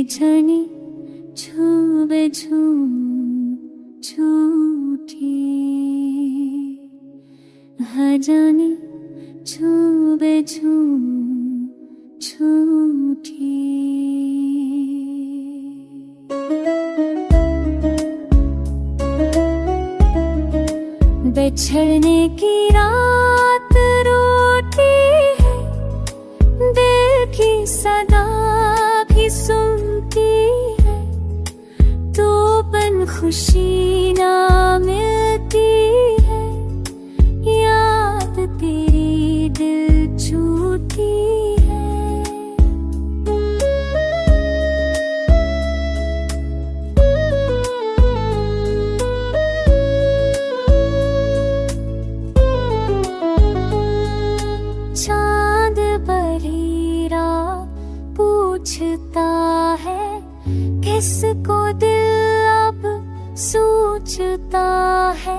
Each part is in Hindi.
बेचैनी छूबे छूम छूटी हजानी छूबे छूम छूटी बिछड़ने की रात रोटी है, दिल की सदा भी सुनती है, तो पन खुशी ना मिलती है, याद तेरी दिल छूती है। चांद बरीरा पूछता है, किसको दिल अब सोचता है।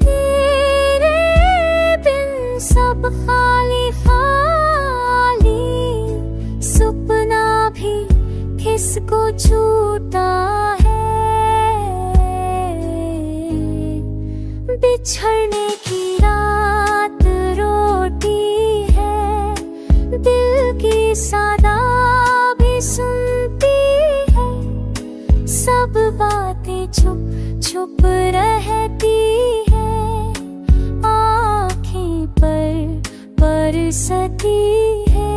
तेरे बिन सब खाली खाली, सपना भी किसको छूटा है। बिछड़ने की रात रोटी है, दिल की सदा भी सुनती है, सब बातें छुप छुप रहती है, आँखें पर बरसती है।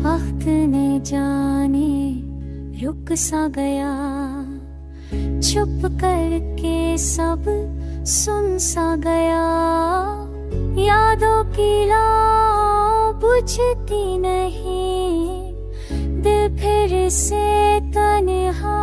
वक्त ने जाने रुक सा गया, चुप करके सब सुन सा गया, यादों की लौ बुझती नहीं, दिल फिर से तन्हा